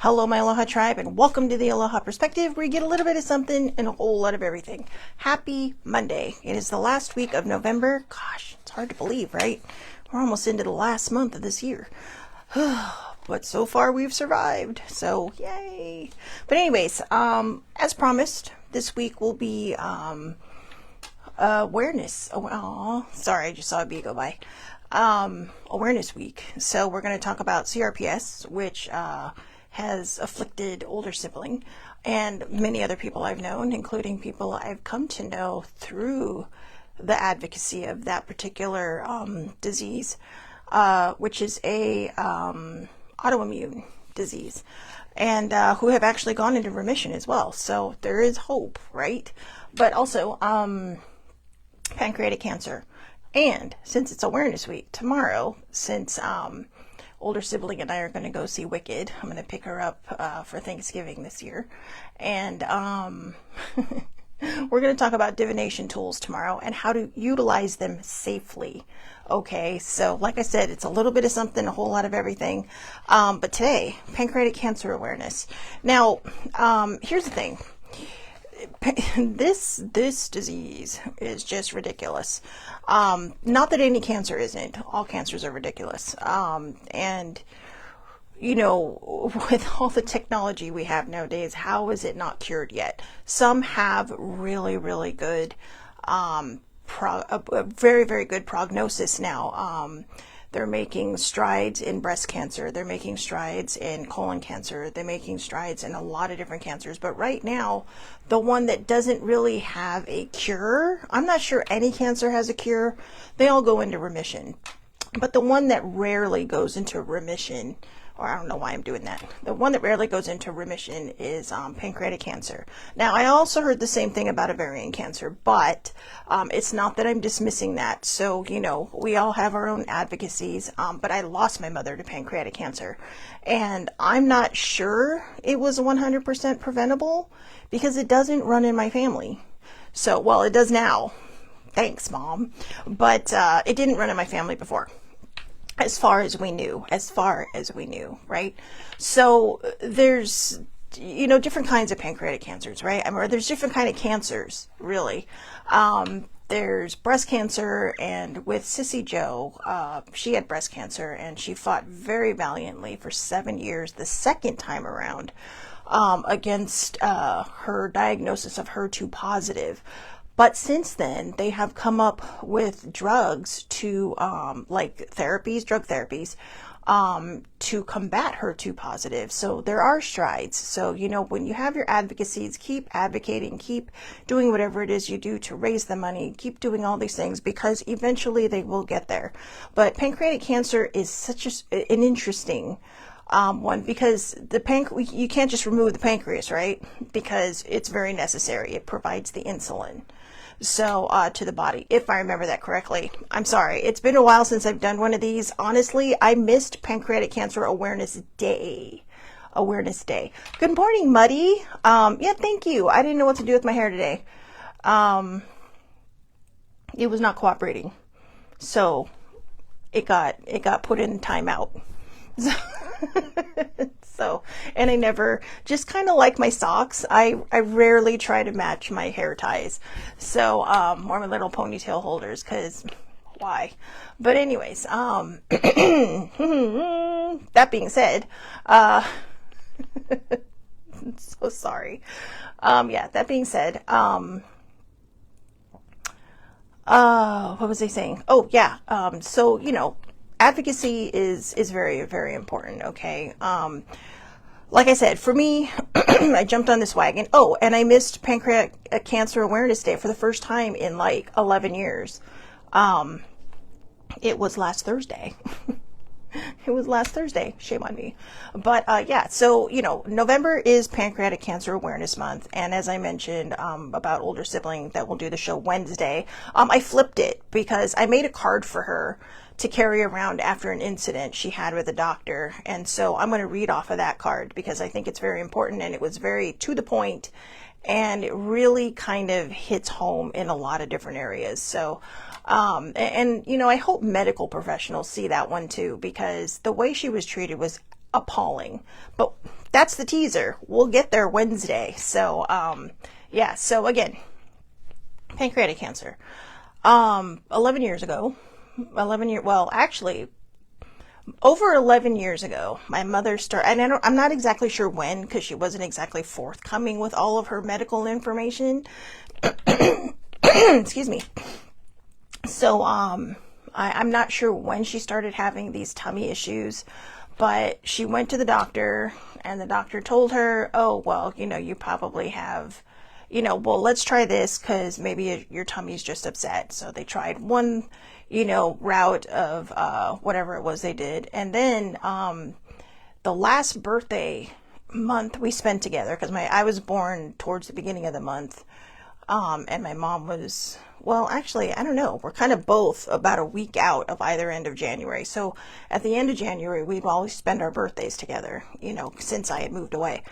Hello, my Aloha tribe, and welcome to the Aloha Perspective, where you get a little bit of something and a whole lot of everything. Happy Monday. It is the last week of November. Gosh, it's hard to believe, right? We're almost into the last month of this year. But so far we've survived, so yay. But anyways, as promised, this week will be awareness. Oh, sorry, I just saw a bee go by. Awareness week. So we're going to talk about CRPS, which has afflicted older sibling and many other people I've known, including people I've come to know through the advocacy of that particular disease, which is a autoimmune disease, and who have actually gone into remission as well. So there is hope, right? But also pancreatic cancer. And since it's Awareness Week, tomorrow, since older sibling and I are going to go see Wicked, I'm going to pick her up for Thanksgiving this year. And we're going to talk about divination tools tomorrow and how to utilize them safely. Okay, so like I said, it's a little bit of something, a whole lot of everything. But today, pancreatic cancer awareness. Now, here's the thing. This disease is just ridiculous. Not that any cancer isn't. All cancers are ridiculous. And you know, with all the technology we have nowadays, how is it not cured yet? Some have really, really good, a very, very good prognosis now. They're making strides in breast cancer. They're making strides in colon cancer. They're making strides in a lot of different cancers. But right now, the one that doesn't really have a cure, I'm not sure any cancer has a cure. They all go into remission. But the one that rarely goes into remission, or I don't know why I'm doing that. The one that rarely goes into remission is pancreatic cancer. Now, I also heard the same thing about ovarian cancer, but it's not that I'm dismissing that. So, you know, we all have our own advocacies, but I lost my mother to pancreatic cancer. And I'm not sure it was 100% preventable because it doesn't run in my family. So, well, it does now. Thanks, Mom. But it didn't run in my family before. As far as we knew, right? So there's, you know, different kinds of pancreatic cancers, right? I mean, there's different kind of cancers, really. There's breast cancer, and with Sissy Joe, she had breast cancer, and she fought very valiantly for 7 years the second time around against her diagnosis of HER2 positive. But since then, they have come up with drugs to, like therapies, drug therapies, to combat HER2 positive. So there are strides. So, you know, when you have your advocacies, keep advocating, keep doing whatever it is you do to raise the money, keep doing all these things, because eventually they will get there. But pancreatic cancer is such an interesting one, because you can't just remove the pancreas, right? Because it's very necessary. It provides the insulin. So, to the body, if I remember that correctly. I'm sorry. It's been a while since I've done one of these. Honestly, I missed Pancreatic Cancer Awareness Day. Awareness Day. Good morning, Muddy. Yeah, thank you. I didn't know what to do with my hair today. It was not cooperating. So, it got put in timeout. So, and I never, just kind of like my socks, I rarely try to match my hair ties. So, or my little ponytail holders, because why? But anyways, that being said, so sorry. Yeah, that being said, what was I saying? Oh, yeah. So, you know, advocacy is very, very important. Okay. Like I said, for me, I jumped on this wagon. Oh, and I missed Pancreatic Cancer Awareness Day for the first time in like 11 years. It was last Thursday. It was last Thursday. Shame on me. But yeah, so, you know, November is Pancreatic Cancer Awareness Month. And as I mentioned about older sibling that will do the show Wednesday, I flipped it because I made a card for her to carry around after an incident she had with a doctor. And so I'm going to read off of that card because I think it's very important, and it was very to the point, and it really kind of hits home in a lot of different areas. So, and you know, I hope medical professionals see that one too, because the way she was treated was appalling. But that's the teaser. We'll get there Wednesday. So, yeah. So again, pancreatic cancer. 11 years ago, 11 year, well, actually, over 11 years ago, my mother started, and I'm not exactly sure when, because she wasn't exactly forthcoming with all of her medical information. Excuse me. So, I'm not sure when she started having these tummy issues, but she went to the doctor, and the doctor told her, oh, well, you probably have, well, let's try this because maybe your tummy's just upset. So they tried one, route of whatever it was they did. And then the last birthday month we spent together, because I was born towards the beginning of the month, and my mom was, well, actually, I don't know. We're kind of both about a week out of either end of January. So at the end of January, we'd always spend our birthdays together, since I had moved away.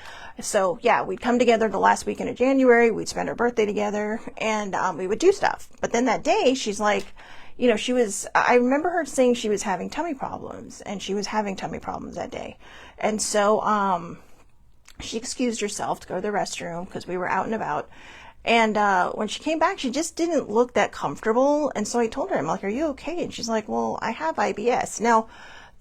So yeah, we'd come together the last weekend of January. We'd spend our birthday together, and we would do stuff. But then that day, she's like, I remember her saying she was having tummy problems, and she was having tummy problems that day. And so she excused herself to go to the restroom because we were out and about. And when she came back, she just didn't look that comfortable. And so I told her, I'm like, are you okay? And she's like, well, I have IBS. Now,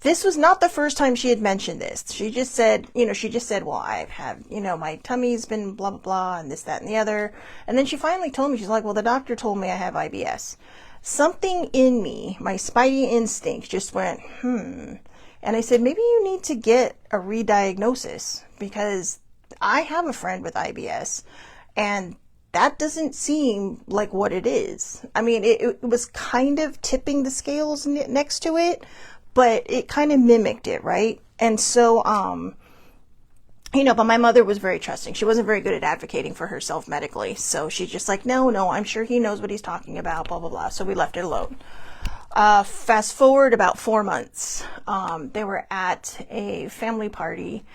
this was not the first time she had mentioned this. She just said, well, I've had, my tummy's been blah, blah, blah, and this, that, and the other. And then she finally told me, she's like, well, the doctor told me I have IBS. Something in me, my spidey instinct just went, And I said, maybe you need to get a re-diagnosis, because I have a friend with IBS, and that doesn't seem like what it is. I mean, it was kind of tipping the scales next to it, but it kind of mimicked it, right? And so, but my mother was very trusting. She wasn't very good at advocating for herself medically. So she's just like, no, I'm sure he knows what he's talking about, blah, blah, blah. So we left it alone. Fast forward about 4 months. They were at a family party,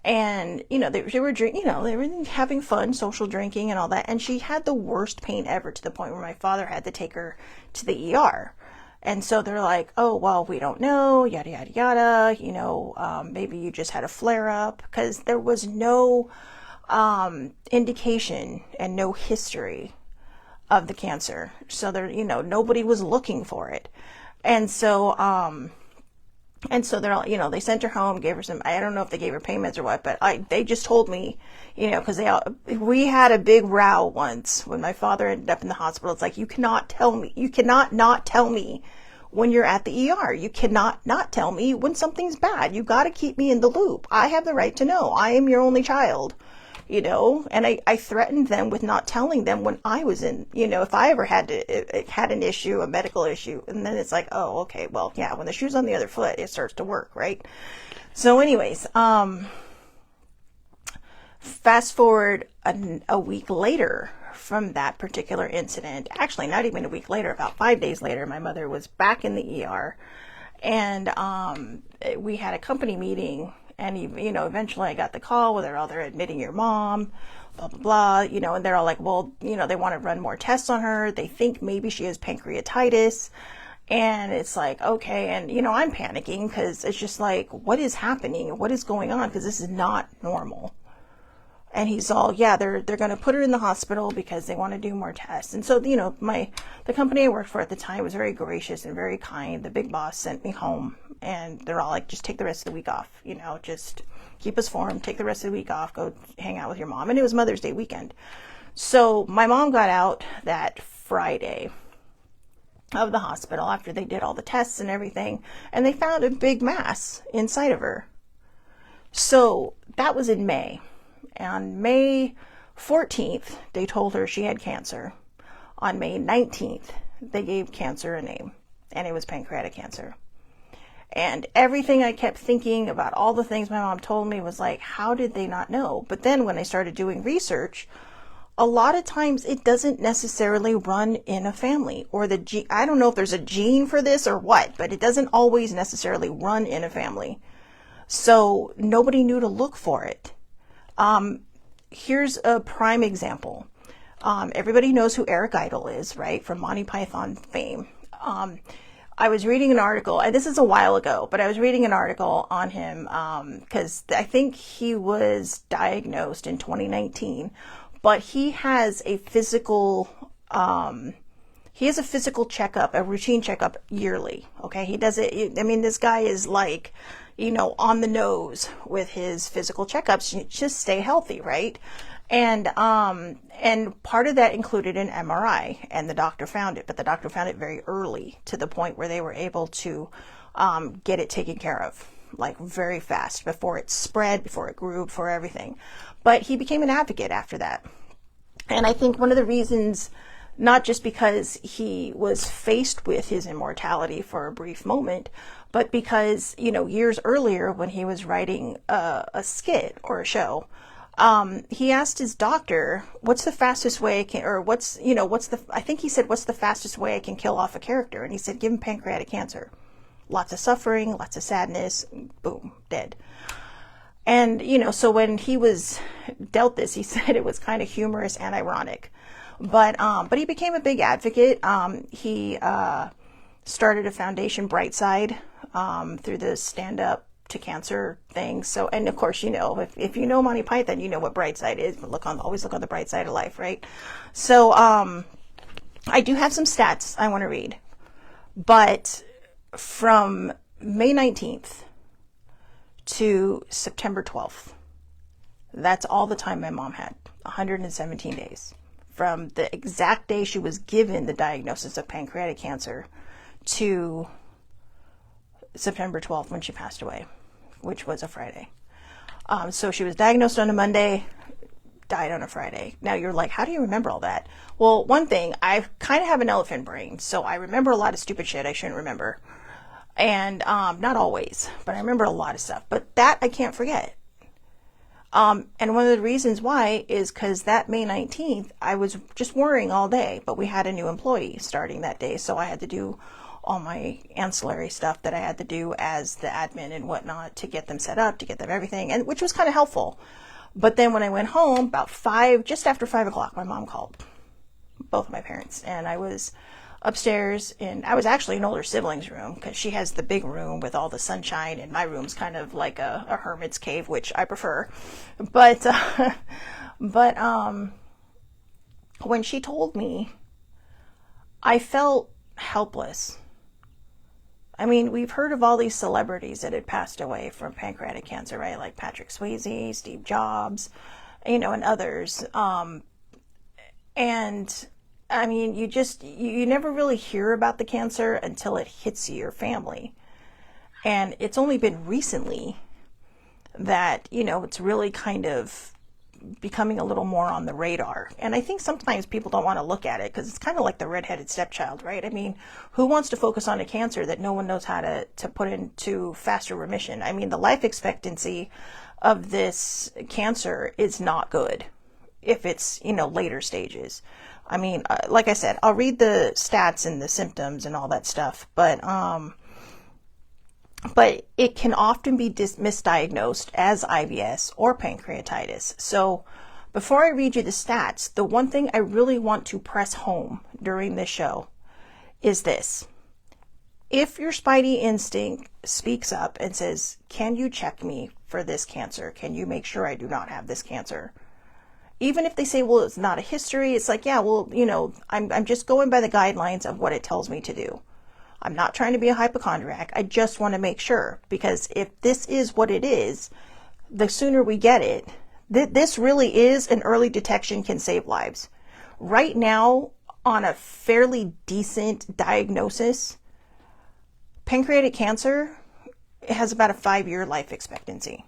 and, they were drinking, they were having fun, social drinking and all that. And she had the worst pain ever, to the point where my father had to take her to the ER. And so they're like, oh, well, we don't know, yada, yada, yada, maybe you just had a flare up, because there was no indication and no history of the cancer. So there, nobody was looking for it. And so they're all, they sent her home, gave her some, I don't know if they gave her payments or what, but they just told me, because we had a big row once when my father ended up in the hospital. It's like, you cannot not tell me when you're at the ER. You cannot not tell me when something's bad. You got to keep me in the loop. I have the right to know. I am your only child, and I threatened them with not telling them when I was in, if I ever had an issue, a medical issue. And then it's like, oh, okay, well, yeah, when the shoe's on the other foot, it starts to work, right? So anyways, fast forward a week later from that particular incident, actually not even a week later, about 5 days later, my mother was back in the ER, and we had a company meeting. And, eventually I got the call where they're admitting your mom, blah, blah, blah, and they're all like, well, they want to run more tests on her. They think maybe she has pancreatitis. And it's like, okay. And, I'm panicking, because it's just like, what is happening? What is going on? Because this is not normal. And he's all, yeah, they're going to put her in the hospital because they want to do more tests. And so, the company I worked for at the time was very gracious and very kind. The big boss sent me home, and they're all like, just take the rest of the week off, just keep us informed, take the rest of the week off, go hang out with your mom. And it was Mother's Day weekend. So my mom got out that Friday of the hospital after they did all the tests and everything, and they found a big mass inside of her. So that was in May. On May 14th, they told her she had cancer. On May 19th, they gave cancer a name, and it was pancreatic cancer. And everything I kept thinking about, all the things my mom told me, was like, how did they not know? But then when I started doing research, a lot of times it doesn't necessarily run in a family, or I don't know if there's a gene for this or what, but it doesn't always necessarily run in a family. So nobody knew to look for it. Here's a prime example. Everybody knows who Eric Idle is, right? From Monty Python fame. I was reading an article, and this is a while ago, but I was reading an article on him because I think he was diagnosed in 2019, but he has a physical checkup, a routine checkup yearly. Okay, he does it. I mean, this guy is like, on the nose with his physical checkups. Just stay healthy, right? And part of that included an MRI, and the doctor found it, but the doctor found it very early to the point where they were able to get it taken care of, like very fast, before it spread, before it grew, before everything. But he became an advocate after that. And I think one of the reasons, not just because he was faced with his immortality for a brief moment, but because, years earlier when he was writing a skit or a show, he asked his doctor, what's the fastest way I can, or I think he said, what's the fastest way I can kill off a character? And he said, give him pancreatic cancer. Lots of suffering, lots of sadness, boom, dead. And, so when he was dealt this, he said it was kind of humorous and ironic. But he became a big advocate. He started a foundation, Brightside, through the Stand Up to Cancer thing. So, and of course, if you know Monty Python, you know what Brightside is, but always look on the bright side of life, right? So, I do have some stats I want to read, but from May 19th to September 12th, that's all the time my mom had, 117 days. From the exact day she was given the diagnosis of pancreatic cancer to September 12th when she passed away, which was a Friday. So she was diagnosed on a Monday, died on a Friday. Now you're like, how do you remember all that? Well, one thing, I kind of have an elephant brain, so I remember a lot of stupid shit I shouldn't remember. And not always, but I remember a lot of stuff. But that I can't forget. And one of the reasons why is because that May 19th, I was just worrying all day, but we had a new employee starting that day. So I had to do all my ancillary stuff that I had to do as the admin and whatnot to get them set up, to get them everything, and which was kind of helpful. But then when I went home, about just after 5 o'clock, my mom called, both of my parents, and I was upstairs, and I was actually in older siblings' room because she has the big room with all the sunshine, and my room's kind of like a hermit's cave, which I prefer. But when she told me, I felt helpless. I mean, we've heard of all these celebrities that had passed away from pancreatic cancer, right? Like Patrick Swayze, Steve Jobs, and others. And I mean, you never really hear about the cancer until it hits your family. And it's only been recently that, it's really kind of becoming a little more on the radar. And I think sometimes people don't want to look at it because it's kind of like the redheaded stepchild, right? I mean, who wants to focus on a cancer that no one knows how to put into faster remission? I mean, the life expectancy of this cancer is not good if it's, later stages. I mean, like I said, I'll read the stats and the symptoms and all that stuff, but it can often be misdiagnosed as IBS or pancreatitis. So before I read you the stats, the one thing I really want to press home during this show is this. If your spidey instinct speaks up and says, can you check me for this cancer? Can you make sure I do not have this cancer? Even if they say, well, it's not a history, it's like, yeah, well, I'm just going by the guidelines of what it tells me to do. I'm not trying to be a hypochondriac. I just want to make sure, because if this is what it is, the sooner we get it, this really is an early detection can save lives. Right now, on a fairly decent diagnosis, pancreatic cancer has about a 5-year life expectancy.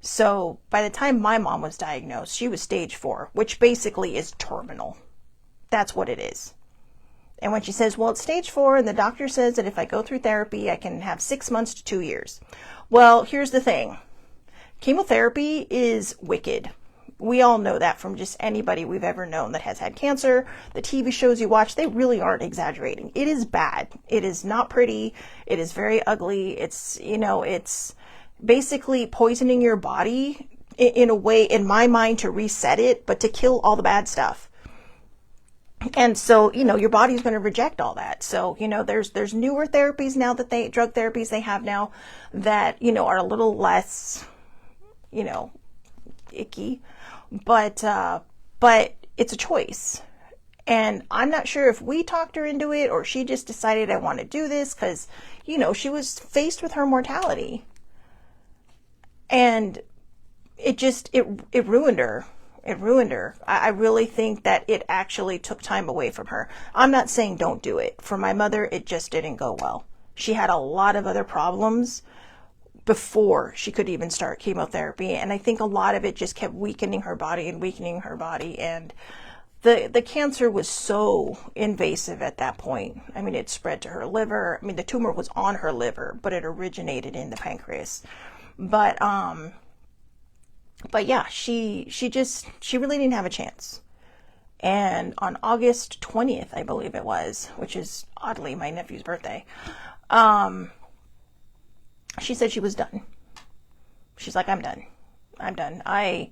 So by the time my mom was diagnosed, she was stage 4, which basically is terminal. That's what it is. And when she says, well, it's stage 4, and the doctor says that if I go through therapy, I can have 6 months to 2 years. Well, here's the thing. Chemotherapy is wicked. We all know that from just anybody we've ever known that has had cancer. The TV shows you watch, they really aren't exaggerating. It is bad. It is not pretty. It is very ugly. It's basically poisoning your body in a way, in my mind, to reset it, but to kill all the bad stuff. And so, your body's going to reject all that. So, there's newer therapies now drug therapies they have now that, are a little less, you know, icky, but it's a choice. And I'm not sure if we talked her into it or she just decided I want to do this because, she was faced with her mortality. And it ruined her. It ruined her. I really think that it actually took time away from her. I'm not saying don't do it. For my mother, it just didn't go well. She had a lot of other problems before she could even start chemotherapy. And I think a lot of it just kept weakening her body and weakening her body. And the cancer was so invasive at that point. I mean, it spread to her liver. I mean, the tumor was on her liver, but it originated in the pancreas. But yeah, she really didn't have a chance. And on August 20th, I believe it was, which is oddly my nephew's birthday, she said she was done. She's like, I'm done. I'm done. And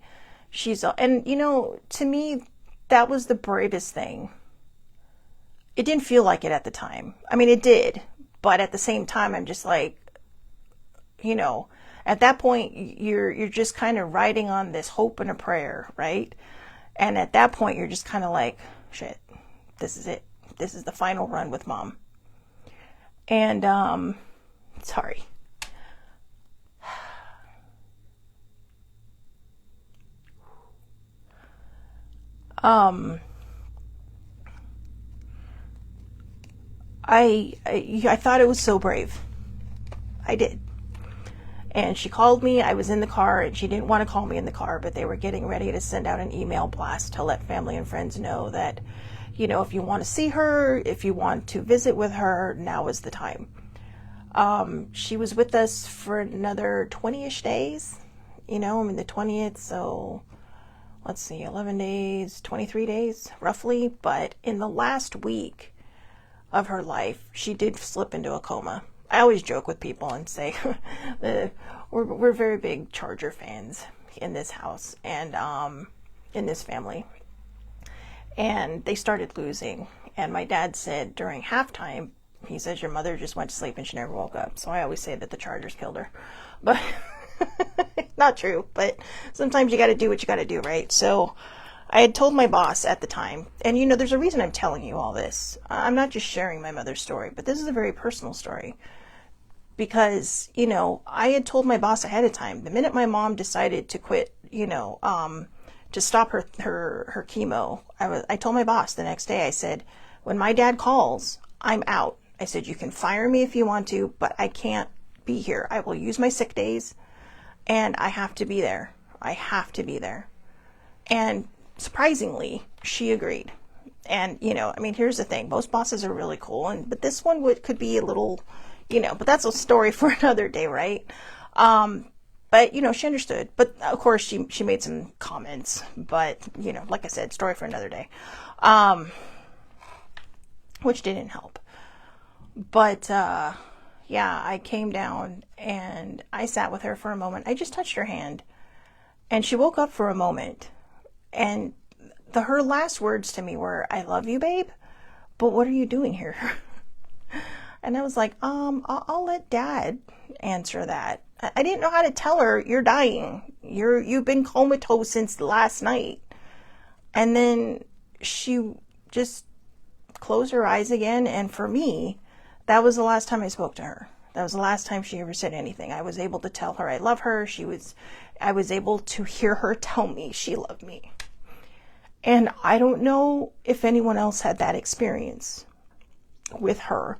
to me, that was the bravest thing. It didn't feel like it at the time. I mean, it did, but at the same time, I'm just like, at that point, you're just kind of riding on this hope and a prayer, right? And at that point, you're just kind of like, shit, this is it. This is the final run with mom. And, sorry. I thought it was so brave. I did. And she called me. I was in the car, and she didn't want to call me in the car, but they were getting ready to send out an email blast to let family and friends know that, if you want to see her, if you want to visit with her, now is the time. She was with us for another 20-ish days, the 20th, so let's see, 11 days, 23 days, roughly. But in the last week of her life, she did slip into a coma. I always joke with people and say we're very big Charger fans in this house and in this family. And they started losing. And my dad said during halftime, he says, your mother just went to sleep and she never woke up. So I always say that the Chargers killed her. But not true. But sometimes you got to do what you got to do, right? So I had told my boss at the time, and there's a reason I'm telling you all this. I'm not just sharing my mother's story, but this is a very personal story. Because, I had told my boss ahead of time, the minute my mom decided to quit, to stop her chemo, I told my boss the next day, I said, when my dad calls, I'm out. I said, you can fire me if you want to, but I can't be here. I will use my sick days, and I have to be there. I have to be there. And surprisingly, she agreed. And, here's the thing. Most bosses are really cool, but this one could be a little, but that's a story for another day, right? But, she understood. But, of course, she made some comments. But, like I said, story for another day. Which didn't help. But, yeah, I came down and I sat with her for a moment. I just touched her hand. And she woke up for a moment. And her last words to me were, I love you, babe, but what are you doing here? And I was like, I'll let Dad answer that. I didn't know how to tell her, you're dying. You've been comatose since last night. And then she just closed her eyes again. And for me, that was the last time I spoke to her. That was the last time she ever said anything. I was able to tell her I love her. I was able to hear her tell me she loved me. And I don't know if anyone else had that experience with her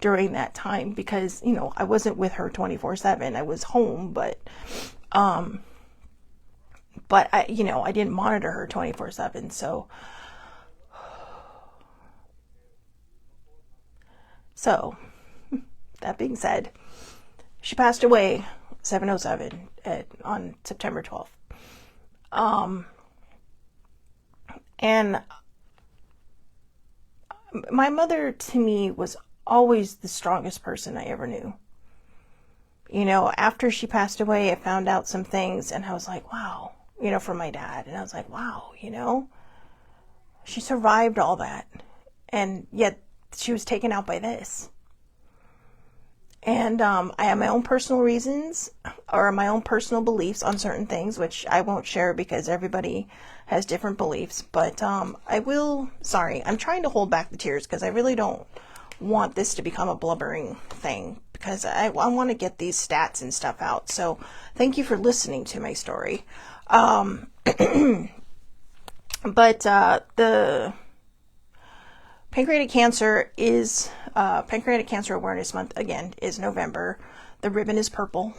during that time because, I wasn't with her 24/7. I was home, but I didn't monitor her 24/7. So that being said, she passed away 7:07 on September 12th. And my mother, to me, was always the strongest person I ever knew. After she passed away, I found out some things, and I was like, wow, from my dad. And I was like, wow, She survived all that. And yet she was taken out by this. And I have my own personal reasons or my own personal beliefs on certain things, which I won't share because everybody has different beliefs. But I will, sorry, I'm trying to hold back the tears because I really don't want this to become a blubbering thing because I want to get these stats and stuff out. So thank you for listening to my story. But the pancreatic cancer is, Pancreatic Cancer Awareness Month, again, is November. The ribbon is purple.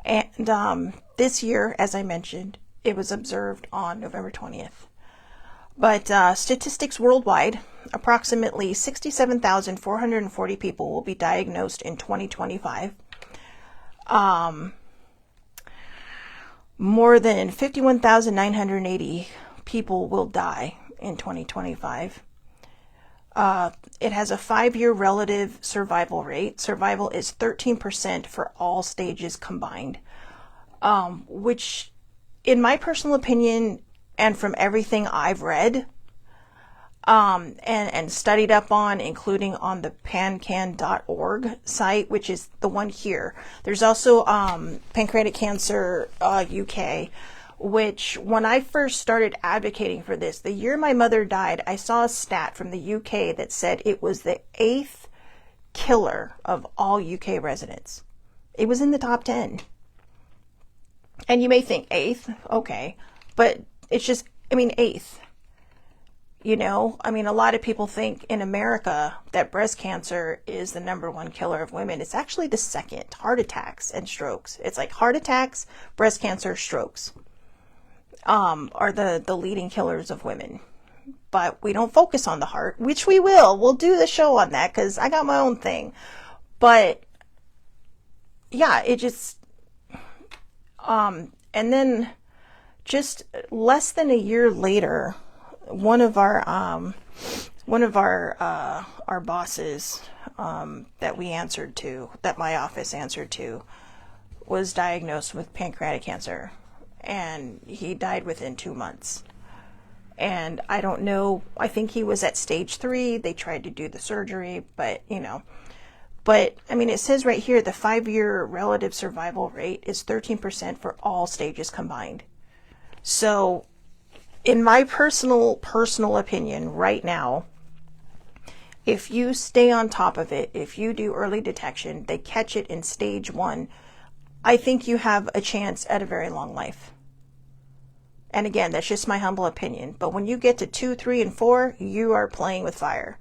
And this year, as I mentioned, it was observed on November 20th. But statistics worldwide, approximately 67,440 people will be diagnosed in 2025. More than 51,980 people will die in 2025. It has a 5-year relative survival rate. Survival is 13% for all stages combined, which, in my personal opinion, and from everything I've read and studied up on, including on the pancan.org site, which is the one here. There's also Pancreatic Cancer UK, which when I first started advocating for this, the year my mother died, I saw a stat from the UK that said it was the 8th killer of all UK residents. It was in the top 10. And you may think 8th, okay, but it's just, I mean, 8th. You know, I mean, a lot of people think in America that breast cancer is the #1 killer of women. It's actually the second, heart attacks and strokes. It's like heart attacks, breast cancer, strokes are the leading killers of women. But we don't focus on the heart, which we will. We'll do the show on that because I got my own thing. But yeah, it just, and then just less than a year later, one of our bosses that we answered to, that my office answered to, was diagnosed with pancreatic cancer, and he died within 2 months. And I don't know, I think he was at stage 3. They tried to do the surgery, but but I mean, it says right here the 5-year relative survival rate is 13% for all stages combined. So in my personal opinion right now, if you stay on top of it, if you do early detection, they catch it in stage 1, I think you have a chance at a very long life. And again, that's just my humble opinion. But when you get to 2, 3, and 4, you are playing with fire.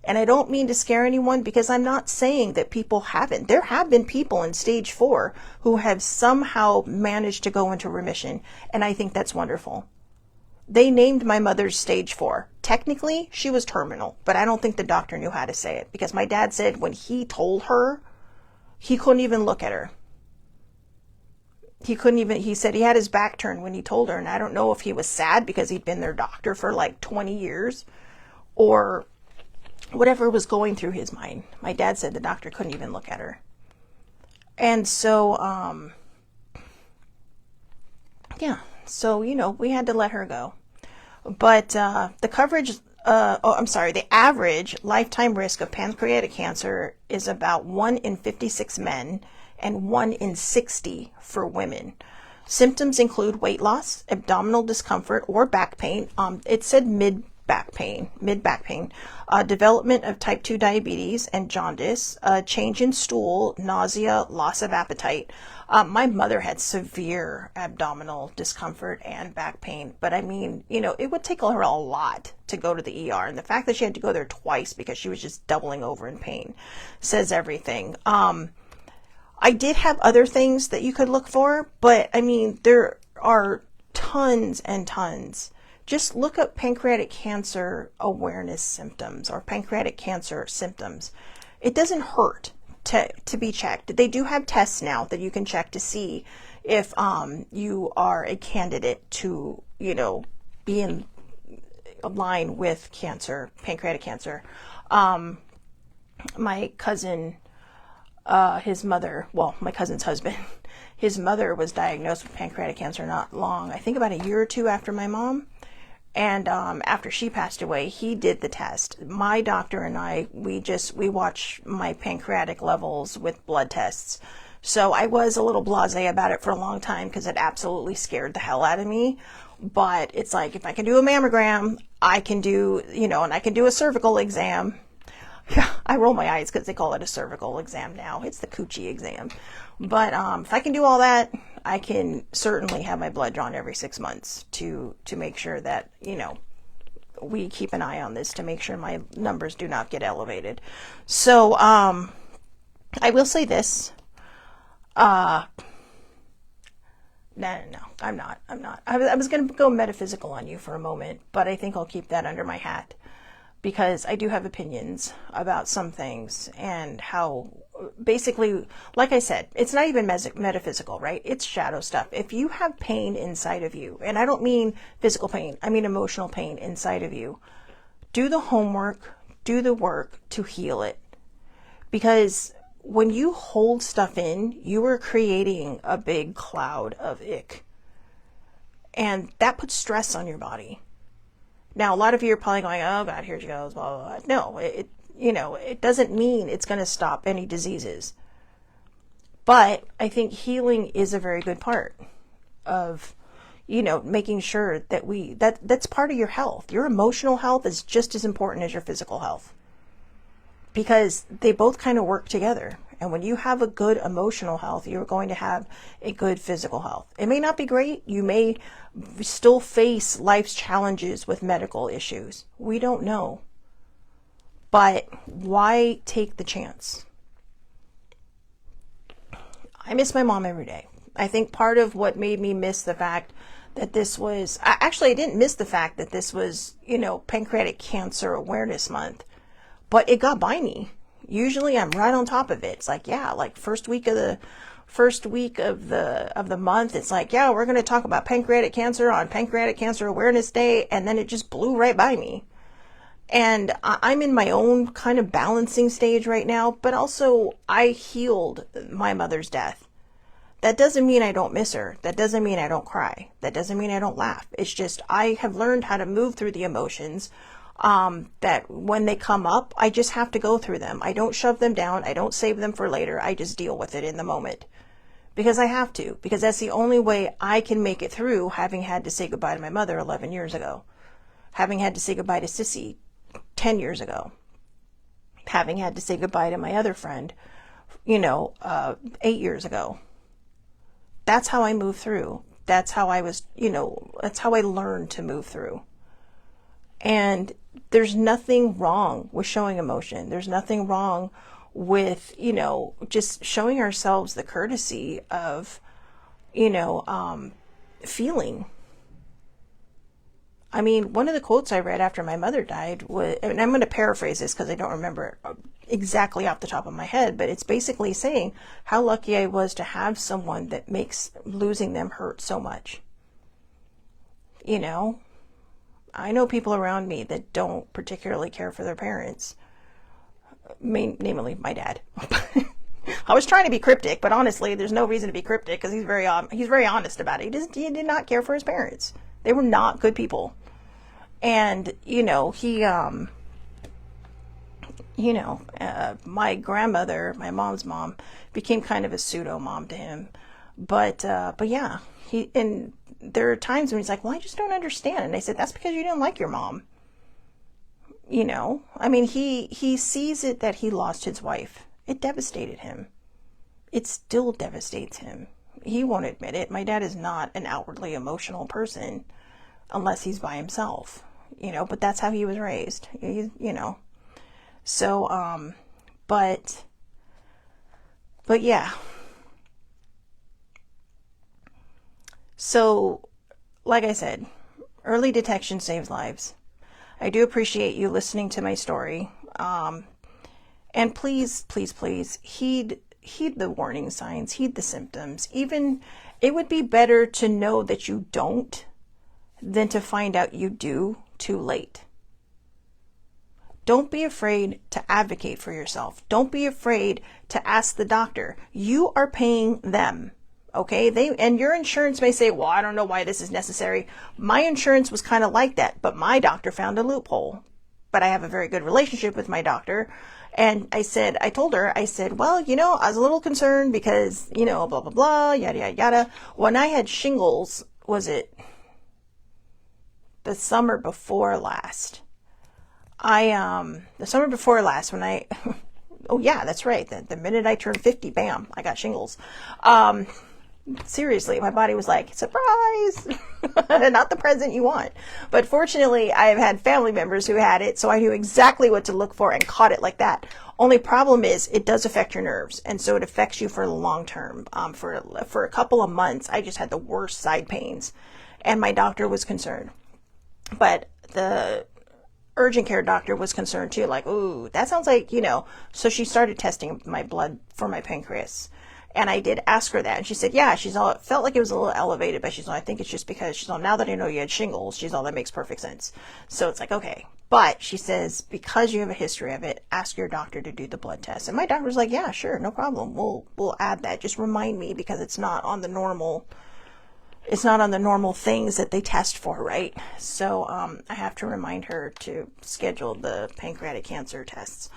And I don't mean to scare anyone, because I'm not saying that people haven't. There have been people in stage 4 who have somehow managed to go into remission. And I think that's wonderful. They named my mother's stage 4. Technically, she was terminal, but I don't think the doctor knew how to say it, because my dad said when he told her, he couldn't even look at her. He said he had his back turned when he told her, and I don't know if he was sad because he'd been their doctor for like 20 years or whatever was going through his mind. My dad said the doctor couldn't even look at her. And so, yeah, so, we had to let her go. But the average lifetime risk of pancreatic cancer is about 1 in 56 men and 1 in 60 for women. Symptoms include weight loss, abdominal discomfort, or back pain. It said mid-back pain, development of type 2 diabetes and jaundice, change in stool, nausea, loss of appetite. My mother had severe abdominal discomfort and back pain, but I mean, it would take her a lot to go to the ER. And the fact that she had to go there twice because she was just doubling over in pain says everything. I did have other things that you could look for, but I mean, there are tons and tons. Just look up pancreatic cancer awareness symptoms or pancreatic cancer symptoms. It doesn't hurt to be checked. They do have tests now that you can check to see if you are a candidate to, be in line with cancer, pancreatic cancer. My cousin, my cousin's husband, his mother was diagnosed with pancreatic cancer not long, I think about a year or 2 after my mom. And after she passed away, he did the test. My doctor and I, we watch my pancreatic levels with blood tests. So I was a little blasé about it for a long time because it absolutely scared the hell out of me. But it's like, if I can do a mammogram, I can do, and I can do a cervical exam. Yeah, I roll my eyes because they call it a cervical exam now. It's the coochie exam. But if I can do all that, I can certainly have my blood drawn every 6 months to make sure that, we keep an eye on this to make sure my numbers do not get elevated. So I will say this. No, I'm not. I was going to go metaphysical on you for a moment, but I think I'll keep that under my hat because I do have opinions about some things and how basically, like I said, it's not even metaphysical, right? It's shadow stuff. If you have pain inside of you, and I don't mean physical pain, I mean emotional pain inside of you, do the homework, do the work to heal it. Because when you hold stuff in, you are creating a big cloud of ick. And that puts stress on your body. Now, a lot of you are probably going, oh God, here she goes, blah, blah, blah. No, it doesn't mean it's going to stop any diseases. But I think healing is a very good part of, making sure that that's part of your health. Your emotional health is just as important as your physical health because they both kind of work together. And when you have a good emotional health, you're going to have a good physical health. It may not be great. You may still face life's challenges with medical issues. We don't know. But why take the chance? I miss my mom every day. I think part of what made me miss the fact that I didn't miss the fact that this was, Pancreatic Cancer Awareness Month, but it got by me. Usually I'm right on top of it. It's like, yeah, like first week of the month, it's like, yeah, we're going to talk about pancreatic cancer on Pancreatic Cancer Awareness Day. And then it just blew right by me. And I'm in my own kind of balancing stage right now, but also I healed my mother's death. That doesn't mean I don't miss her. That doesn't mean I don't cry. That doesn't mean I don't laugh. It's just I have learned how to move through the emotions that when they come up, I just have to go through them. I don't shove them down. I don't save them for later. I just deal with it in the moment because I have to, because that's the only way I can make it through having had to say goodbye to my mother 11 years ago, having had to say goodbye to Sissy 10 years ago, having had to say goodbye to my other friend, 8 years ago. That's how I move through. That's how I was, that's how I learned to move through. And there's nothing wrong with showing emotion. There's nothing wrong with, just showing ourselves the courtesy of, feeling. I mean, one of the quotes I read after my mother died was, and I'm going to paraphrase this because I don't remember it exactly off the top of my head, but it's basically saying how lucky I was to have someone that makes losing them hurt so much. I know people around me that don't particularly care for their parents, namely my dad. I was trying to be cryptic, but honestly, there's no reason to be cryptic because he's very honest about it. He did not care for his parents. They were not good people. And, my grandmother, my mom's mom, became kind of a pseudo mom to him. But yeah, and there are times when he's like, well, I just don't understand. And I said, that's because you didn't like your mom. I mean, he sees it that he lost his wife. It devastated him. It still devastates him. He won't admit it. My dad is not an outwardly emotional person unless he's by himself, but that's how he was raised, So, but yeah. So, like I said, early detection saves lives. I do appreciate you listening to my story. And please, please, please heed the warning signs, heed the symptoms. Even it would be better to know that you don't than to find out you do too late. Don't be afraid to advocate for yourself. Don't be afraid to ask the doctor. You are paying them. Okay, and your insurance may say, well, I don't know why this is necessary. My insurance was kind of like that, but my doctor found a loophole. But I have a very good relationship with my doctor. And I told her, I said, well, I was a little concerned because, blah, blah, blah, yada, yada, yada. When I had shingles, was it the summer before last? The summer before last when oh yeah, that's right. The minute I turned 50, bam, I got shingles. Seriously, my body was like, surprise, not the present you want. But fortunately, I've had family members who had it, so I knew exactly what to look for and caught it like that. Only problem is it does affect your nerves, and so it affects you for the long term. For a couple of months, I just had the worst side pains, and my doctor was concerned. But the urgent care doctor was concerned too, like, ooh, that sounds like, so she started testing my blood for my pancreas. And I did ask her that, and she said, yeah, it felt like it was a little elevated, but I think it's just because, now that I know you had shingles, that makes perfect sense. So it's like, okay. But she says, because you have a history of it, ask your doctor to do the blood test. And my doctor was like, yeah, sure, no problem. We'll add that. Just remind me, because it's not on the normal things that they test for, right? So I have to remind her to schedule the pancreatic cancer tests.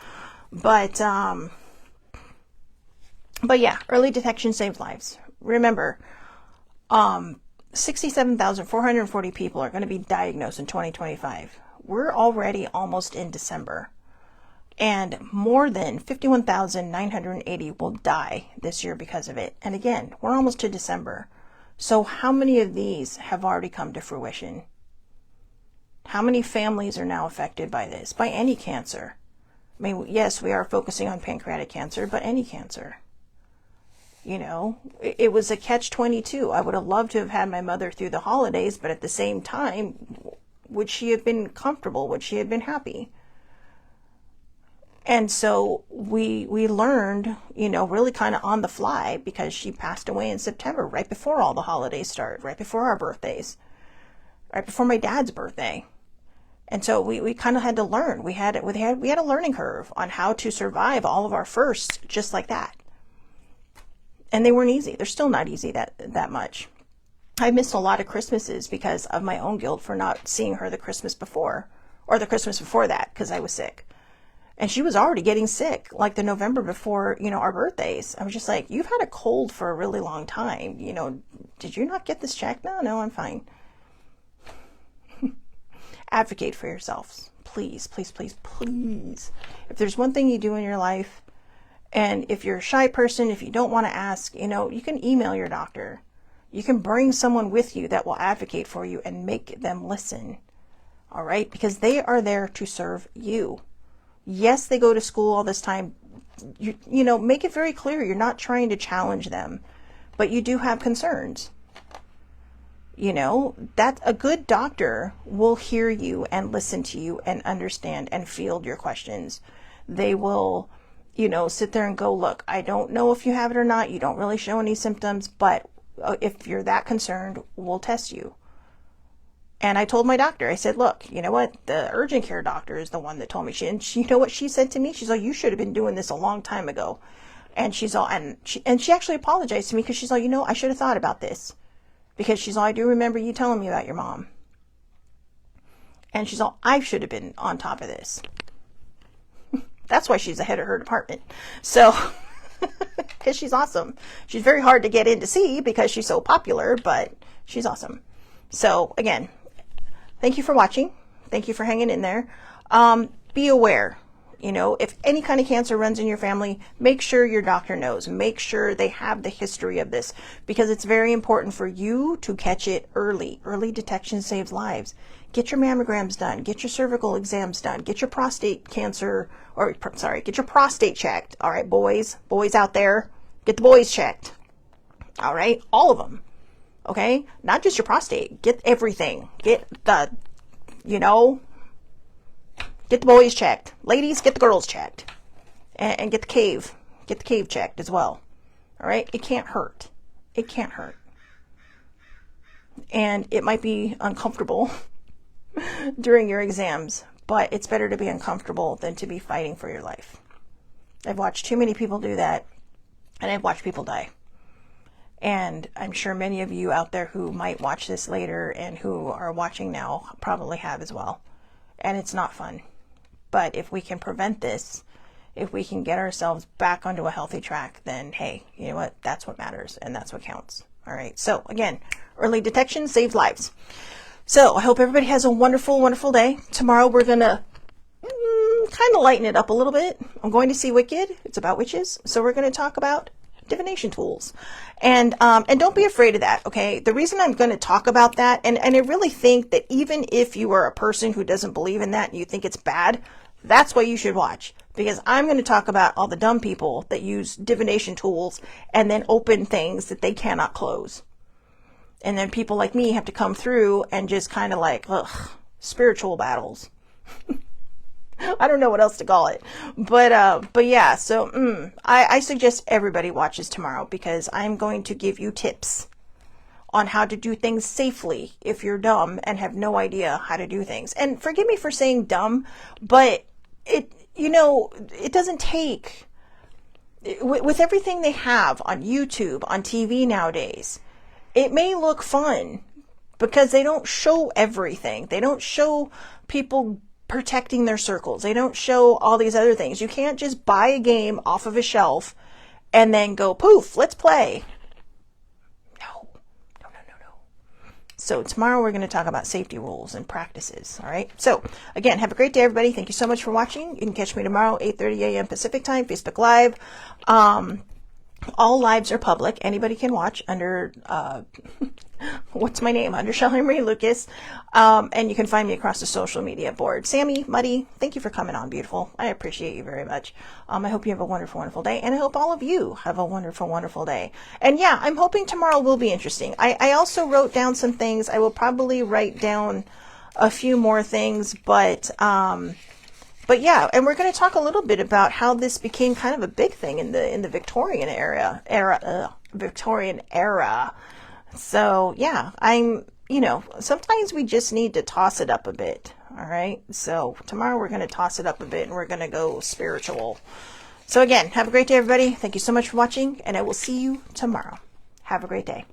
But yeah, early detection saves lives. Remember, 67,440 people are going to be diagnosed in 2025. We're already almost in December. And more than 51,980 will die this year because of it. And again, we're almost to December. So how many of these have already come to fruition? How many families are now affected by this? By any cancer? I mean, yes, we are focusing on pancreatic cancer, but any cancer. It was a catch-22. I would have loved to have had my mother through the holidays, but at the same time, would she have been comfortable? Would she have been happy? And so we learned, really kind of on the fly, because she passed away in September, right before all the holidays started, right before our birthdays, right before my dad's birthday. And so we kind of had to learn. We had a learning curve on how to survive all of our firsts just like that. And they weren't easy. They're still not easy that much. I missed a lot of Christmases because of my own guilt for not seeing her the Christmas before, or the Christmas before that, because I was sick. And she was already getting sick, like the November before, our birthdays. I was just like, you've had a cold for a really long time. Did you not get this checked? No, I'm fine. Advocate for yourselves. Please, please, please, please. If there's one thing you do in your life, and if you're a shy person, if you don't want to ask, you can email your doctor. You can bring someone with you that will advocate for you and make them listen. All right? Because they are there to serve you. Yes, they go to school all this time. Make it very clear you're not trying to challenge them, but you do have concerns. That a good doctor will hear you and listen to you and understand and field your questions. They will, sit there and go, look, I don't know if you have it or not. You don't really show any symptoms, but if you're that concerned, we'll test you. And I told my doctor, I said, look, you know what? The urgent care doctor is the one that told me. You know what she said to me? She's like, you should have been doing this a long time ago. And she actually apologized to me, because she's like, I should have thought about this. Because she's all, I do remember you telling me about your mom. And she's all, I should have been on top of this. That's why she's the head of her department. So, because she's awesome. She's very hard to get in to see because she's so popular, but she's awesome. So, again, thank you for watching. Thank you for hanging in there. Be aware. If any kind of cancer runs in your family, make sure your doctor knows. Make sure they have the history of this, because it's very important for you to catch it early. Early detection saves lives. Get your mammograms done. Get your cervical exams done. Get your prostate get your prostate checked. All right, boys out there, get the boys checked. All right, all of them. Okay, not just your prostate. Get everything. Get the, get the boys checked. Ladies, get the girls checked. And get the cave. Get the cave checked as well. All right? It can't hurt. It can't hurt. And it might be uncomfortable during your exams, but it's better to be uncomfortable than to be fighting for your life. I've watched too many people do that, and I've watched people die. And I'm sure many of you out there who might watch this later and who are watching now probably have as well. And it's not fun. But if we can prevent this, if we can get ourselves back onto a healthy track, then hey, you know what? That's what matters and that's what counts. All right. So again, early detection saves lives. So I hope everybody has a wonderful, wonderful day. Tomorrow we're going to kind of lighten it up a little bit. I'm going to see Wicked. It's about witches. So we're going to talk about divination tools. And don't be afraid of that, okay? The reason I'm going to talk about that, and I really think that even if you are a person who doesn't believe in that and you think it's bad, that's why you should watch. Because I'm going to talk about all the dumb people that use divination tools and then open things that they cannot close. And then people like me have to come through and just kind of like, ugh, spiritual battles. I don't know what else to call it. But yeah, so I suggest everybody watches tomorrow because I'm going to give you tips on how to do things safely if you're dumb and have no idea how to do things. And forgive me for saying dumb, but it doesn't take, with everything they have on YouTube, on TV nowadays, it may look fun because they don't show everything. They don't show people protecting their circles. They don't show all these other things. You can't just buy a game off of a shelf and then go, poof, let's play. No. So tomorrow we're going to talk about safety rules and practices. All right. So again, have a great day, everybody. Thank you so much for watching. You can catch me tomorrow, 8:30 a.m. Pacific time, Facebook Live. All lives are public. Anybody can watch under, what's my name? Under Shelley Marie Lucas. And you can find me across the social media board. Sammy, Muddy, thank you for coming on, beautiful. I appreciate you very much. I hope you have a wonderful, wonderful day. And I hope all of you have a wonderful, wonderful day. And yeah, I'm hoping tomorrow will be interesting. I also wrote down some things. I will probably write down a few more things, but yeah, and we're going to talk a little bit about how this became kind of a big thing in the Victorian Victorian era. So yeah, sometimes we just need to toss it up a bit. All right. So tomorrow we're going to toss it up a bit and we're going to go spiritual. So again, have a great day, everybody. Thank you so much for watching, and I will see you tomorrow. Have a great day.